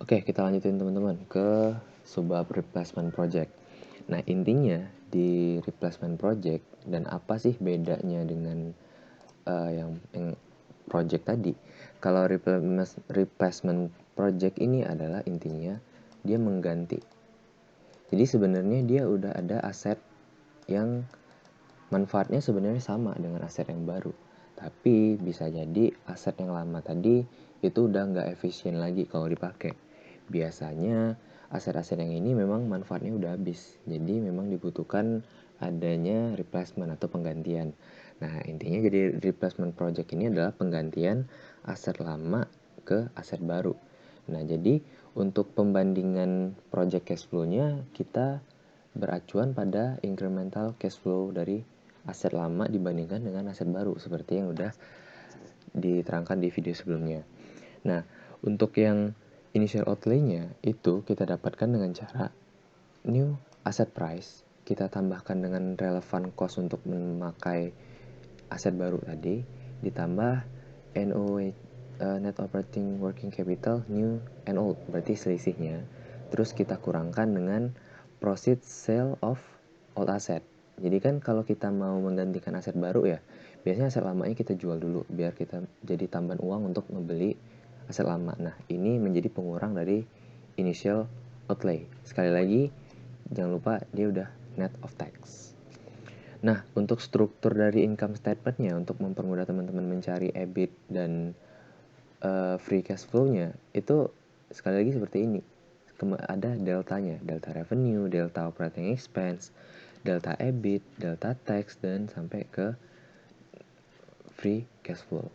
Oke, kita lanjutin teman-teman ke subbab replacement project. Nah, intinya di replacement project dan apa sih bedanya dengan yang project tadi. Kalau replacement project ini adalah intinya dia mengganti. Jadi sebenarnya dia udah ada aset yang manfaatnya sebenarnya sama dengan aset yang baru. Tapi bisa jadi aset yang lama tadi itu udah nggak efisien lagi kalau dipakai. Biasanya aset-aset yang ini memang manfaatnya udah habis. Jadi memang dibutuhkan adanya replacement atau penggantian. Nah, intinya jadi replacement project ini adalah penggantian aset lama ke aset baru. Nah, jadi untuk pembandingan project cash flow-nya kita beracuan pada incremental cash flow dari aset lama dibandingkan dengan aset baru seperti yang udah diterangkan di video sebelumnya. Nah, untuk yang initial outlay-nya itu kita dapatkan dengan cara new asset price kita tambahkan dengan relevan cost untuk memakai aset baru tadi ditambah NOW net operating working capital new and old berarti selisihnya. Terus kita kurangkan dengan proceed sale of old asset. Jadi kan kalau kita mau menggantikan aset baru ya, biasanya aset lamanya kita jual dulu biar kita jadi tambahan uang untuk membeli aset lama. Nah, ini menjadi pengurang dari initial outlay. Sekali lagi, jangan lupa dia udah net of tax. Nah, untuk struktur dari income statement-nya untuk mempermudah teman-teman mencari EBIT dan free cash flow-nya itu sekali lagi seperti ini. Ada deltanya, delta revenue, delta operating expense, delta EBIT, delta tax, dan sampai ke free cash flow.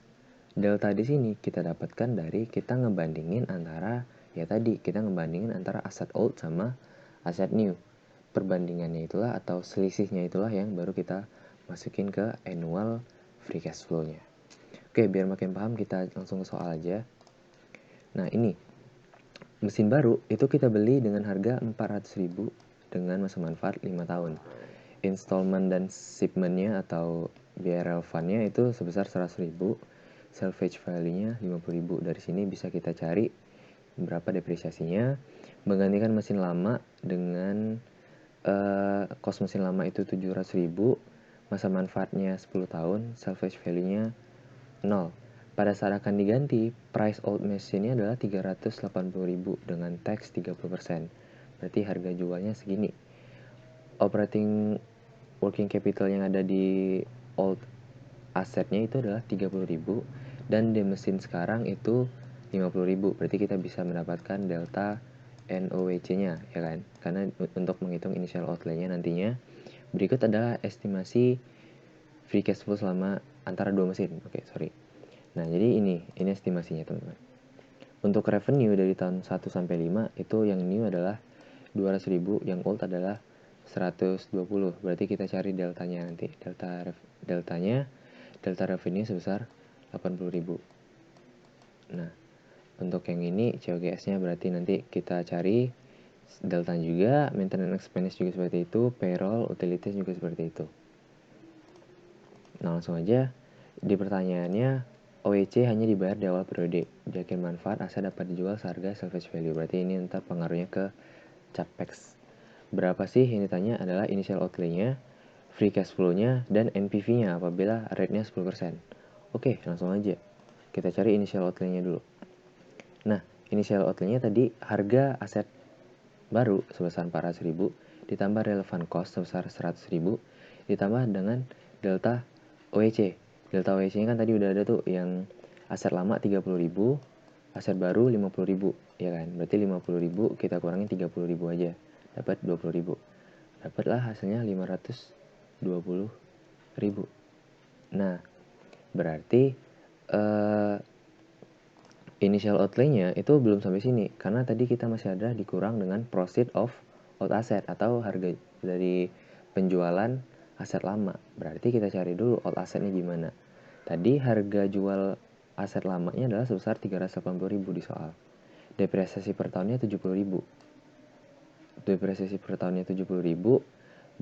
Delta di sini kita dapatkan dari kita ngebandingin antara ya tadi kita ngebandingin antara aset old sama aset new. Perbandingannya itulah atau selisihnya itulah yang baru kita masukin ke annual free cash flow-nya. Oke, biar makin paham kita langsung ke soal aja. Nah, ini mesin baru itu kita beli dengan harga 400.000 dengan masa manfaat 5 tahun. Installment dan shipment-nya atau biaya relevannya itu sebesar 100.000. Salvage value-nya 50.000. Dari sini bisa kita cari berapa depresiasinya. Menggantikan mesin lama dengan cost mesin lama itu 700.000, masa manfaatnya 10 tahun, salvage value-nya 0. Pada saat akan diganti, price old mesin-nya adalah 380.000 dengan tax 30%. Berarti harga jualnya segini. Operating working capital yang ada di old asetnya itu adalah 30.000 dan di mesin sekarang itu 50.000. Berarti kita bisa mendapatkan delta NOWC-nya, ya kan? Karena untuk menghitung initial outlay-nya nantinya. Berikut adalah estimasi free cash flow selama antara dua mesin. Nah, jadi ini estimasinya, teman-teman. Untuk revenue dari tahun 1 sampai 5 itu yang new adalah 200.000, yang old adalah 120. Berarti kita cari deltanya nanti. Delta revenue sebesar 80.000. Nah, untuk yang ini COGS-nya berarti nanti kita cari delta juga, maintenance expense juga seperti itu, payroll, utilities juga seperti itu. Nah, langsung aja di pertanyaannya, OEC hanya dibayar di awal periode. Yakin manfaat aset dapat dijual seharga salvage value. Berarti ini ntar pengaruhnya ke capex. Berapa sih yang ditanya adalah initial outlay-nya, free cash flow-nya, dan NPV-nya apabila rate-nya 10%. Oke, langsung aja. Kita cari initial outlay-nya dulu. Nah, initial outlay-nya tadi harga aset baru sebesar 400.000 ditambah relevan cost sebesar 100.000 ditambah dengan delta OEC. Delta OEC-nya kan tadi udah ada tuh yang aset lama 30.000, aset baru 50.000, ya kan? Berarti 50.000 kita kurangin 30.000 aja. Dapat 20.000. Dapatlah hasilnya 520.000. Nah, berarti initial outlay-nya itu belum sampai sini karena tadi kita masih ada dikurang dengan proceed of old asset atau harga dari penjualan aset lama. Berarti kita cari dulu old assetnya gimana. Tadi harga jual aset lamanya adalah sebesar 380.000 di soal. Depresiasi per tahunnya 70.000. Depresiasi per tahunnya 70.000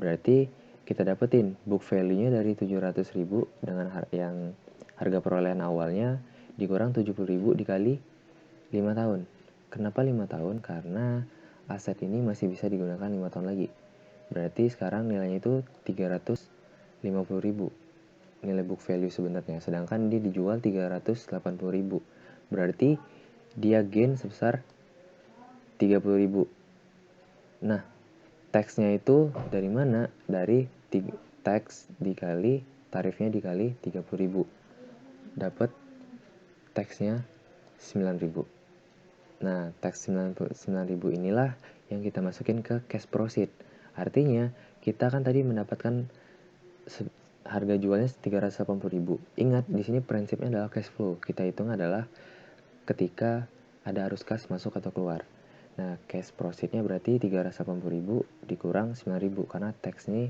berarti kita dapetin book value-nya dari 700.000 dengan harga perolehan awalnya dikurang 70.000 dikali 5 tahun. Kenapa 5 tahun? Karena aset ini masih bisa digunakan 5 tahun lagi. Berarti sekarang nilainya itu 350.000 nilai book value sebenarnya, sedangkan dia dijual 380.000. Berarti dia gain sebesar 30.000. Nah, taxnya itu dari mana? Dari tax dikali tarifnya dikali 30.000. Dapat taxnya 9.000. Nah, tax 9.000 inilah yang kita masukin ke cash proceed. Artinya, kita kan tadi mendapatkan harga jualnya 380.000. Ingat, di sini prinsipnya adalah cash flow. Kita hitung adalah ketika ada arus kas masuk atau keluar. Nah, cash proceednya berarti 380.000 dikurang 9.000 karena tax ini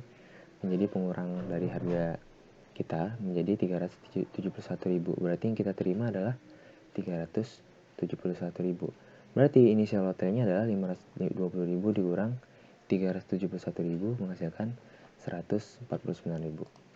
menjadi pengurang dari harga kita menjadi 371.000. Berarti yang kita terima adalah 371.000. Berarti inisial lotrenya adalah 520.000 dikurang 371.000 menghasilkan 149.000.